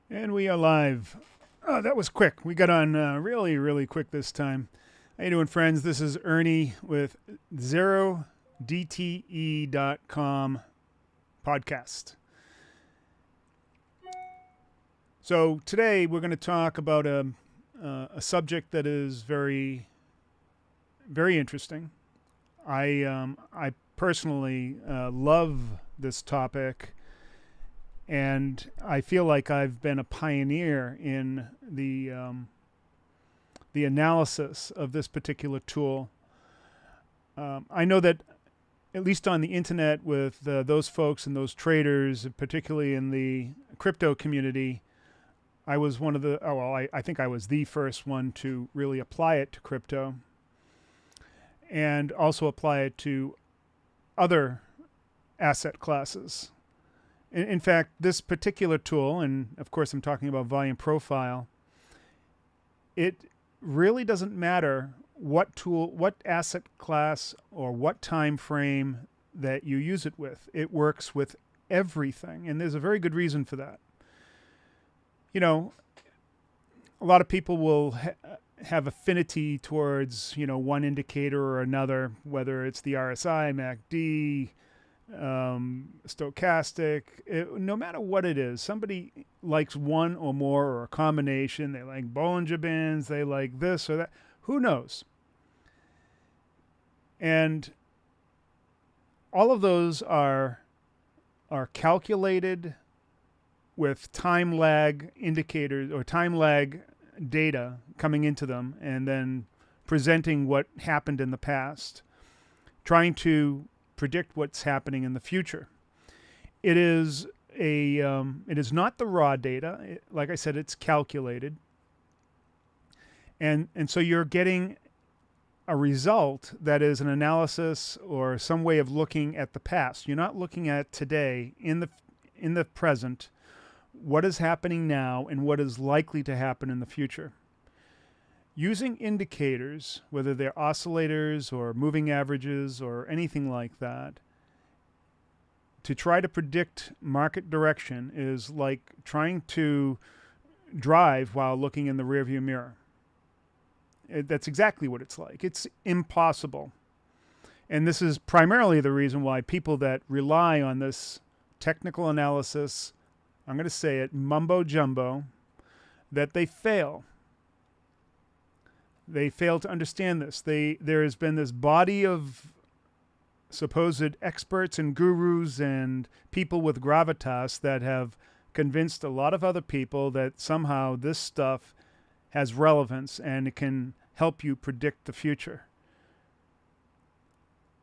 And we are live. Oh, that was quick. We got on really quick this time. How you doing, friends? This is Ernie with 0DTE.com podcast. So today we're going to talk about a subject that is very interesting. I personally love this topic. And I feel like I've been a pioneer in the analysis of this particular tool. I know that at least on the internet with those folks and those traders, particularly in the crypto community, I was one of the, I think I was the first one to really apply it to crypto and also apply it to other asset classes. In fact, this particular tool, and of course I'm talking about volume profile, it really doesn't matter what tool, what asset class, or what time frame that you use it with. It works with everything, and there's a very good reason for that. You know, a lot of people will have affinity towards, one indicator or another, whether it's the RSI, MACD, stochastic, no matter what it is, somebody likes one or more or a combination. They like Bollinger Bands, they like this or that, who knows? And all of those are calculated with time lag indicators or time lag data coming into them and then presenting what happened in the past, trying to predict what's happening in the future. It is not the raw data. Like I said, it's calculated. And so you're getting a result that is an analysis or some way of looking at the past. You're not looking at today in the present, what is happening now and what is likely to happen in the future. Using indicators, whether they're oscillators or moving averages or anything like that, to try to predict market direction is like trying to drive while looking in the rearview mirror. That's exactly what it's like. It's impossible. And this is primarily the reason why people that rely on this technical analysis, I'm going to say it, mumbo jumbo, that they fail. They fail to understand this. There has been this body of supposed experts and gurus and people with gravitas that have convinced a lot of other people that somehow this stuff has relevance and it can help you predict the future.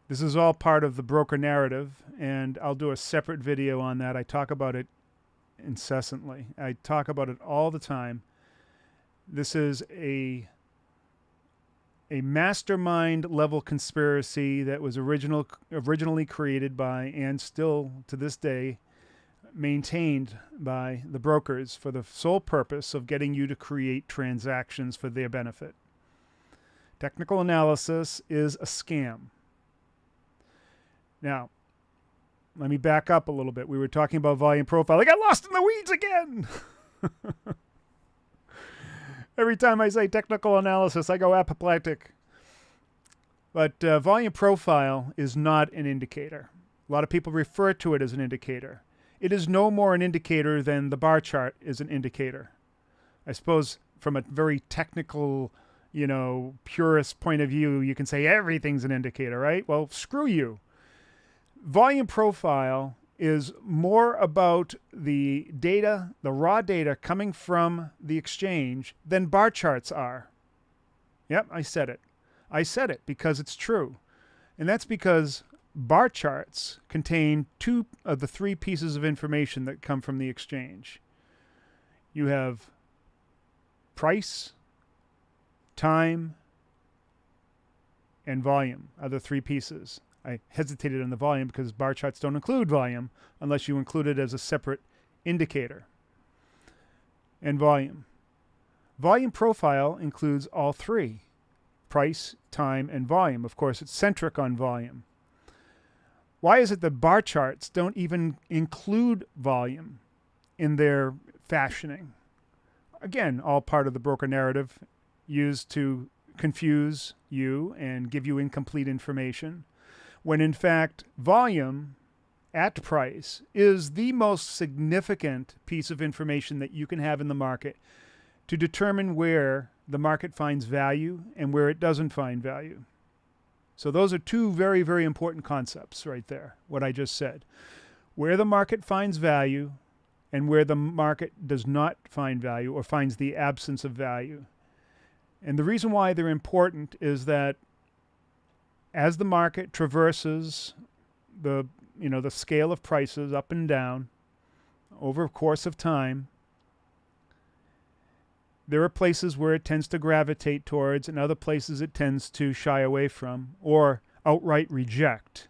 This is all part of the broker narrative, and I'll do a separate video on that. I talk about it incessantly. I talk about it all the time. This is a mastermind level conspiracy that was originally created by and still to this day maintained by the brokers for the sole purpose of getting you to create transactions for their benefit. Technical analysis is a scam. Now, let me back up a little bit. We were talking about volume profile. I got lost in the weeds again. Every time I say technical analysis, I go apoplectic. But volume profile is not an indicator. A lot of people refer to it as an indicator. It is no more an indicator than the bar chart is an indicator. I suppose from a very technical, purist point of view, you can say everything's an indicator, right? Well, screw you. Volume profile is more about the data, the raw data coming from the exchange than bar charts are. Yep, I said it. I said it because it's true. And that's because bar charts contain two of the three pieces of information that come from the exchange. You have price, time, and volume are the three pieces. I hesitated on the volume because bar charts don't include volume unless you include it as a separate indicator. And volume. Volume profile includes all three: price, time, and volume. Of course, it's centric on volume. Why is it that bar charts don't even include volume in their fashioning. Again, all part of the broker narrative used to confuse you and give you incomplete information, when in fact volume at price is the most significant piece of information that you can have in the market to determine where the market finds value and where it doesn't find value. So those are two very, very important concepts right there, what I just said. Where the market finds value and where the market does not find value or finds the absence of value. And the reason why they're important is that as the market traverses the scale of prices up and down over a course of time, there are places where it tends to gravitate towards and other places it tends to shy away from or outright reject.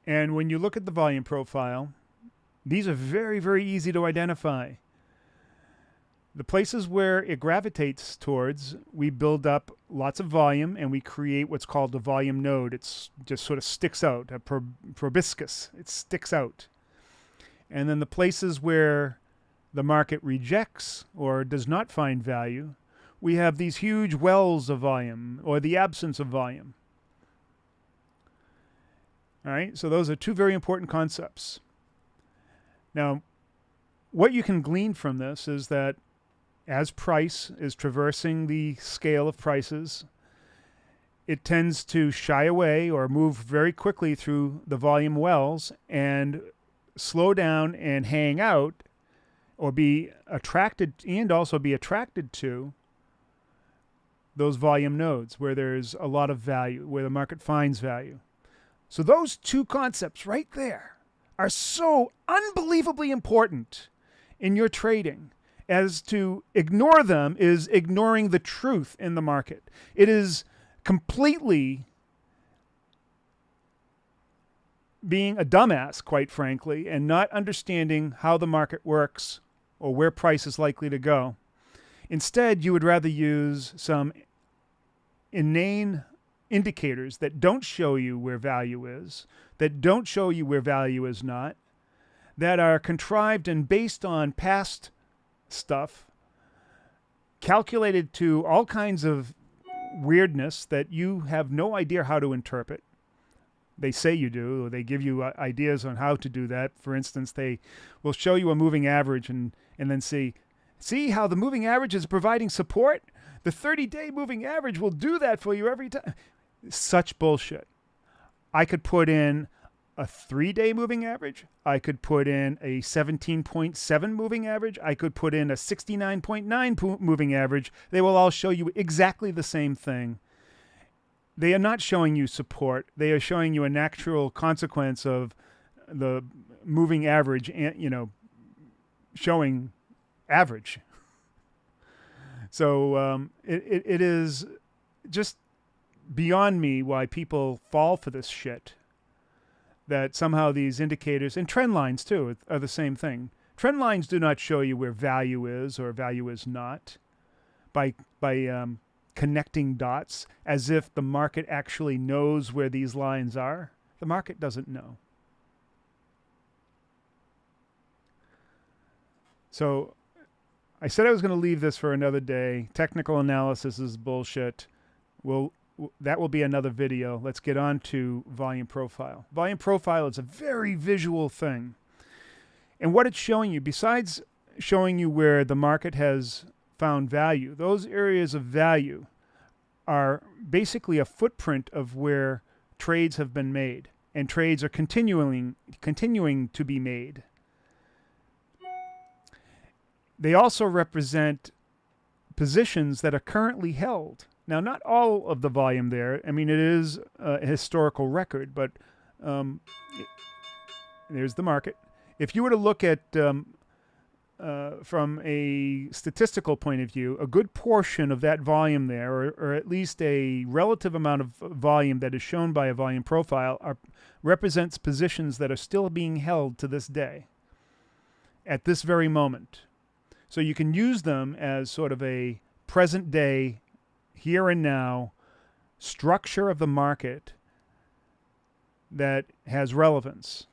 And when you look at the volume profile, these are very, very easy to identify. The places where it gravitates towards, we build up lots of volume and we create what's called a volume node. It's just sort of sticks out, a proboscis. It sticks out. And then the places where the market rejects or does not find value, we have these huge wells of volume or the absence of volume. All right, so those are two very important concepts. Now, what you can glean from this is that as price is traversing the scale of prices, it tends to shy away or move very quickly through the volume wells and slow down and hang out or be attracted and also be attracted to those volume nodes where there's a lot of value, where the market finds value. So those two concepts right there are so unbelievably important in your trading, as to ignore them is ignoring the truth in the market. It is completely being a dumbass, quite frankly, and not understanding how the market works or where price is likely to go. Instead, you would rather use some inane indicators that don't show you where value is, that don't show you where value is not, that are contrived and based on past stuff, calculated to all kinds of weirdness that you have no idea how to interpret. They say you do, or they give you ideas on how to do that. For instance, they will show you a moving average and then see how the moving average is providing support? The 30-day moving average will do that for you every time. Such bullshit. I could put in a 3-day moving average. I could put in a 17.7 moving average. I could put in a 69.9 moving average. They will all show you exactly the same thing. They are not showing you support. They are showing you a natural consequence of the moving average, and showing average. So it is just beyond me why people fall for this shit. That somehow these indicators, and trend lines too, are the same thing. Trend lines do not show you where value is or value is not by connecting dots as if the market actually knows where these lines are. The market doesn't know. So I said I was going to leave this for another day. Technical analysis is bullshit. That will be another video. Let's get on to volume profile. Volume profile is a very visual thing. And what it's showing you, besides showing you where the market has found value, those areas of value are basically a footprint of where trades have been made, and trades are continuing to be made. They also represent positions that are currently held. Now, not all of the volume there. I mean, it is a historical record, but there's the market. If you were to look at, from a statistical point of view, a good portion of that volume there, or at least a relative amount of volume that is shown by a volume profile, represents positions that are still being held to this day, at this very moment. So you can use them as sort of a present day, here and now structure of the market that has relevance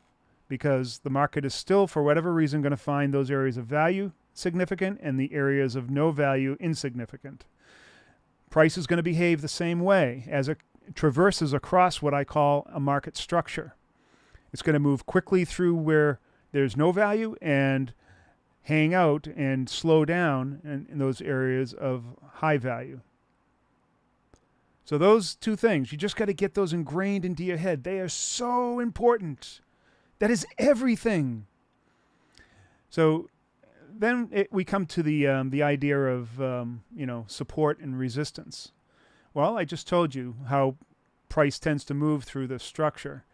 because the market is still, for whatever reason, going to find those areas of value significant and the areas of no value insignificant. Price is going to behave the same way as it traverses across what I call a market structure. It's going to move quickly through where there's no value and hang out and slow down in those areas of high value. So those two things, you just got to get those ingrained into your head. They are so important. That is everything. So then we come to the idea of support and resistance. Well, I just told you how price tends to move through the structure.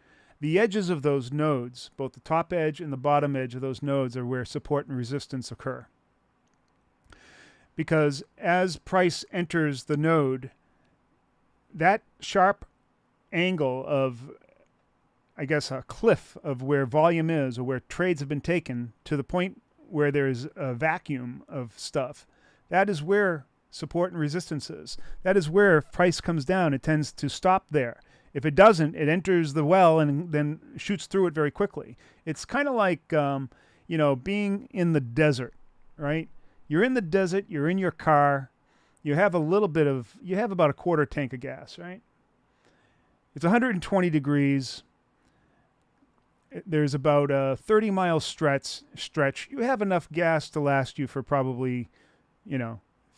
The edges of those nodes, both the top edge and the bottom edge of those nodes, are where support and resistance occur. Because as price enters the node, that sharp angle of, I guess, a cliff of where volume is or where trades have been taken to the point where there's a vacuum of stuff, that is where support and resistance is. That is where if price comes down, it tends to stop there. If it doesn't, it enters the well and then shoots through it very quickly. It's kind of like, being in the desert, right? You're in the desert, you're in your car, you have about a quarter tank of gas, right? It's 120 degrees. There's about a 30-mile stretch. You have enough gas to last you for probably,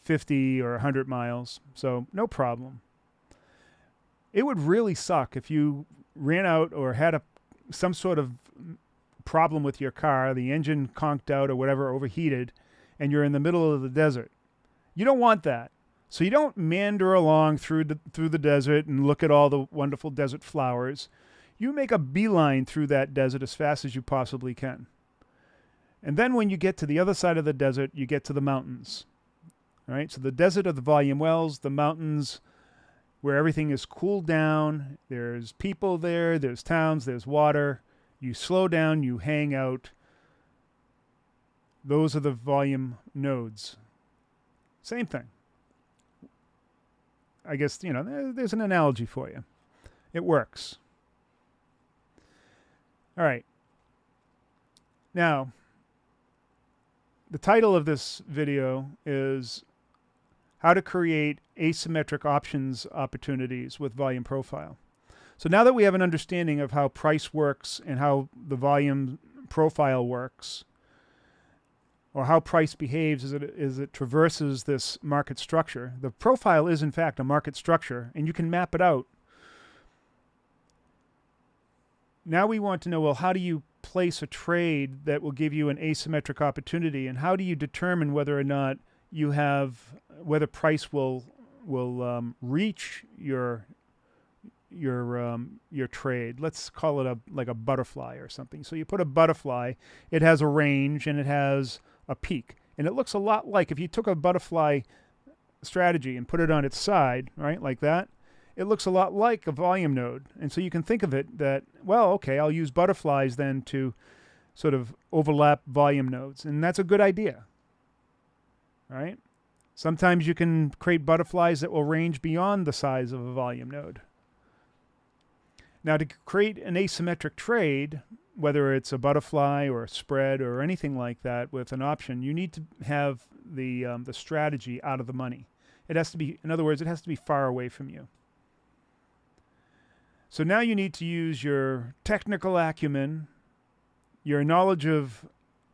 50 or 100 miles. So no problem. It would really suck if you ran out or had some sort of problem with your car, the engine conked out or whatever, overheated, and you're in the middle of the desert. You don't want that. So you don't meander along through the desert and look at all the wonderful desert flowers. You make a beeline through that desert as fast as you possibly can. And then when you get to the other side of the desert, you get to the mountains. Right? So the desert are the volume wells, the mountains where everything is cooled down, there's people there, there's towns, there's water. You slow down, you hang out. Those are the volume nodes. Same thing. I guess, there's an analogy for you. It works. All right. Now, the title of this video is How to Create Asymmetric Options Opportunities with Volume Profile. So now that we have an understanding of how price works and how the volume profile works, or how price behaves as it traverses this market structure, the profile is in fact a market structure, and you can map it out. Now we want to know, well, how do you place a trade that will give you an asymmetric opportunity, and how do you determine whether or not you have, whether price will reach your trade? Let's call it like a butterfly or something. So you put a butterfly, it has a range and it has a peak, and it looks a lot like if you took a butterfly strategy and put it on its side, right, like that. It looks a lot like a volume node. And so you can think of it that, well, okay, I'll use butterflies then to sort of overlap volume nodes. And that's a good idea, right? Sometimes you can create butterflies that will range beyond the size of a volume node. Now, to create an asymmetric trade, whether it's a butterfly or a spread or anything like that with an option, you need to have the strategy out of the money. It has to be, in other words, it has to be far away from you. So now you need to use your technical acumen, your knowledge of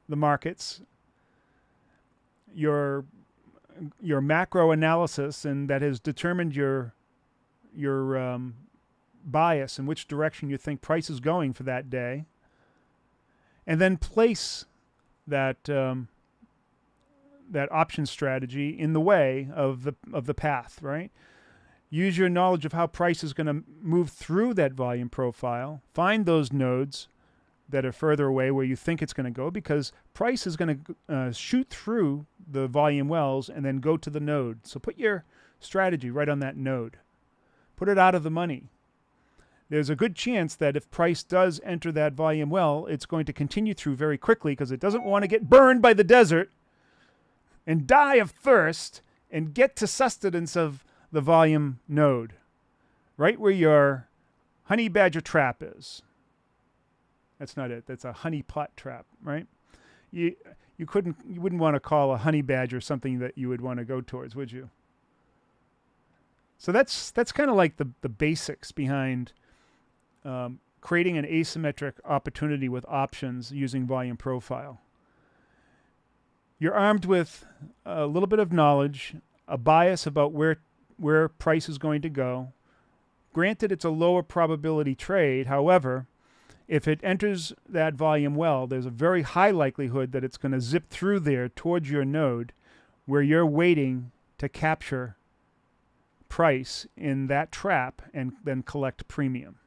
the markets, your macro analysis, and that has determined your bias in which direction you think price is going for that day, and then place that option strategy in the way of the path, right? Use your knowledge of how price is going to move through that volume profile. Find those nodes that are further away where you think it's going to go, because price is going to shoot through the volume wells and then go to the node. So put your strategy right on that node. Put it out of the money. There's a good chance that if price does enter that volume well, it's going to continue through very quickly because it doesn't want to get burned by the desert and die of thirst and get to sustenance of the volume node, right where your honey badger trap is. That's not it. That's a honey pot trap, right? You wouldn't want to call a honey badger something that you would want to go towards, would you? So that's kind of like the basics behind creating an asymmetric opportunity with options using volume profile. You're armed with a little bit of knowledge, a bias about where price is going to go. Granted, it's a lower probability trade. However, if it enters that volume well, there's a very high likelihood that it's going to zip through there towards your node where you're waiting to capture price in that trap and then collect premium.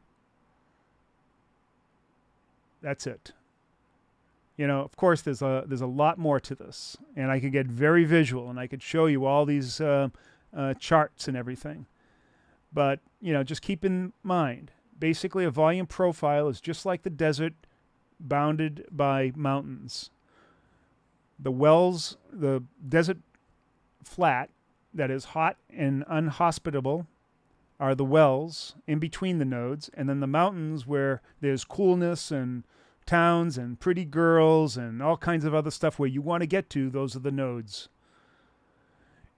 That's it. You know, of course, there's a lot more to this, and I could get very visual, and I could show you all these charts and everything. But, you know, just keep in mind, basically a volume profile is just like the desert bounded by mountains. The wells, the desert flat that is hot and unhospitable are the wells in between the nodes, and then the mountains where there's coolness and towns and pretty girls and all kinds of other stuff where you want to get to, those are the nodes.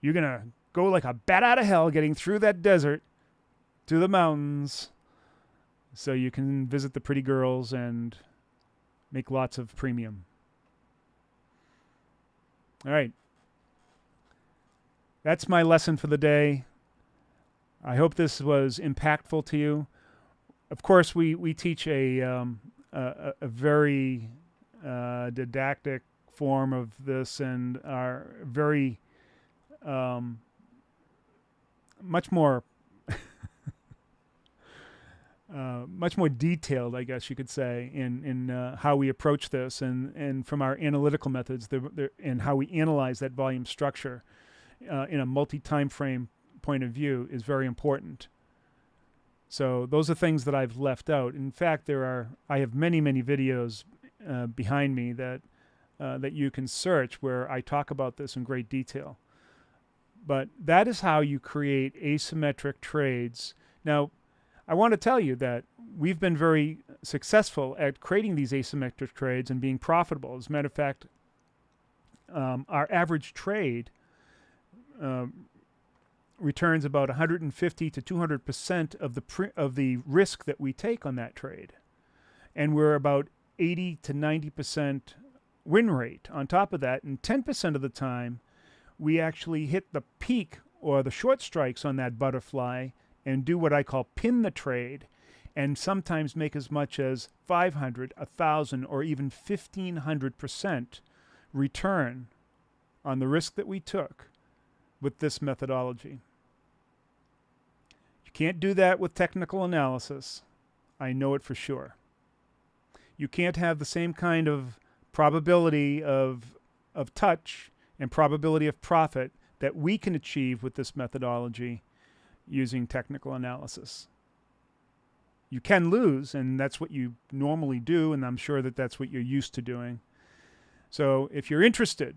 You're going to go like a bat out of hell getting through that desert to the mountains so you can visit the pretty girls and make lots of premium. All right. That's my lesson for the day. I hope this was impactful to you. Of course, we teach a very didactic form of this and are very much more detailed, I guess you could say, in how we approach this and from our analytical methods and how we analyze that volume structure in a multi-time frame point of view is very important. So those are things that I've left out. In fact, I have many videos behind me that you can search where I talk about this in great detail. But that is how you create asymmetric trades. Now, I want to tell you that we've been very successful at creating these asymmetric trades and being profitable. As a matter of fact, our average trade returns about 150 to 200% of the risk that we take on that trade, and we're about 80 to 90% win rate on top of that. And 10% of the time, we actually hit the peak or the short strikes on that butterfly and do what I call pin the trade, and sometimes make as much as 500, 1,000, or even 1,500% return on the risk that we took with this methodology. You can't do that with technical analysis. I know it for sure. You can't have the same kind of probability of touch and probability of profit that we can achieve with this methodology using technical analysis. You can lose, and that's what you normally do, and I'm sure that that's what you're used to doing. So if you're interested,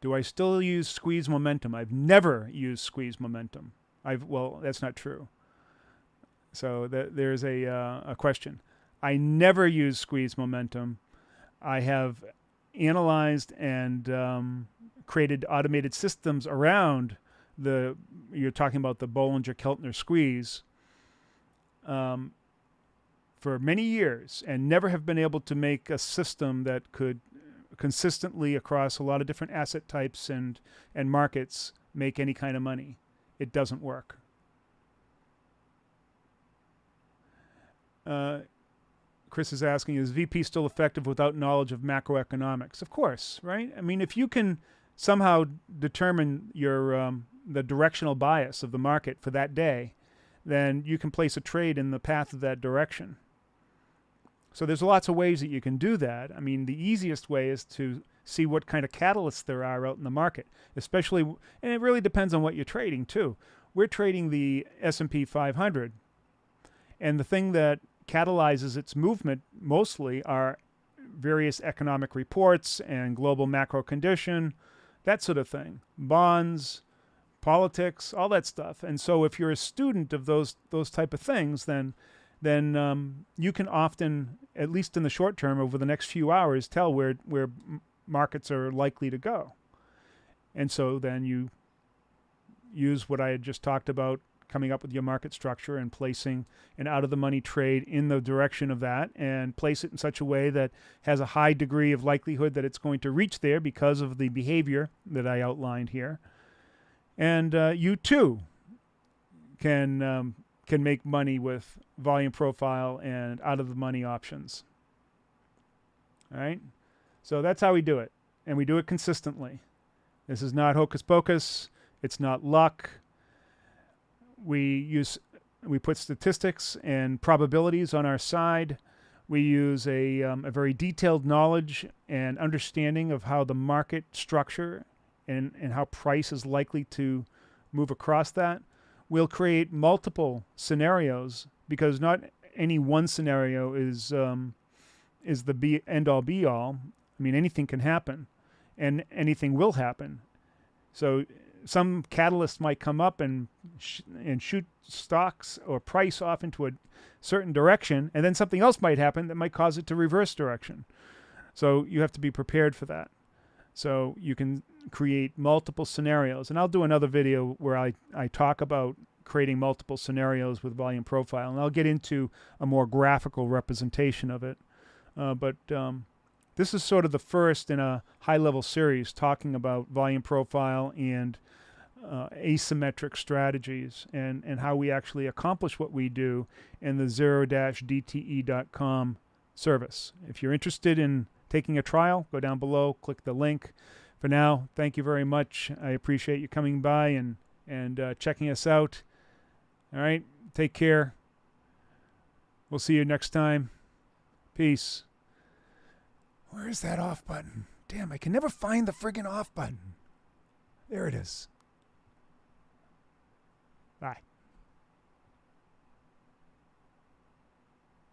do I still use squeeze momentum? I've never used squeeze momentum. Well, that's not true. So there's a question. I never use squeeze momentum. I have analyzed and created automated systems around you're talking about the Bollinger-Keltner squeeze for many years, and never have been able to make a system that could consistently across a lot of different asset types and markets make any kind of money. It doesn't work. Chris is asking, is VP still effective without knowledge of macroeconomics? Of course, right? I mean, if you can somehow determine your the directional bias of the market for that day, then you can place a trade in the path of that direction. So there's lots of ways that you can do that. I mean, the easiest way is to see what kind of catalysts there are out in the market, especially, and it really depends on what you're trading too. We're trading the S&P 500, and the thing that catalyzes its movement mostly are various economic reports and global macro condition, that sort of thing, bonds, politics, all that stuff. And so if you're a student of those type of things, then then you can often, at least in the short term, over the next few hours, tell where markets are likely to go. And so then you use what I had just talked about, coming up with your market structure and placing an out-of-the-money trade in the direction of that, and place it in such a way that has a high degree of likelihood that it's going to reach there because of the behavior that I outlined here. And you too can make money with volume profile and out-of-the-money options. All right? So that's how we do it, and we do it consistently. This is not hocus pocus. It's not luck. We put statistics and probabilities on our side. We use a very detailed knowledge and understanding of how the market structure and how price is likely to move across that. We'll create multiple scenarios, because not any one scenario is the end-all be-all. I mean, anything can happen, and anything will happen. So some catalyst might come up and shoot stocks or price off into a certain direction, and then something else might happen that might cause it to reverse direction. So you have to be prepared for that. So you can create multiple scenarios. And I'll do another video where I talk about creating multiple scenarios with volume profile, and I'll get into a more graphical representation of it. But this is sort of the first in a high-level series talking about volume profile and asymmetric strategies, and how we actually accomplish what we do in the 0-DTE.com service. If you're interested in taking a trial, go down below, click the link. For now, thank you very much. I appreciate you coming by and checking us out. All right, take care. We'll see you next time. Peace. Where is that off button? Damn, I can never find the friggin' off button. There it is. Bye.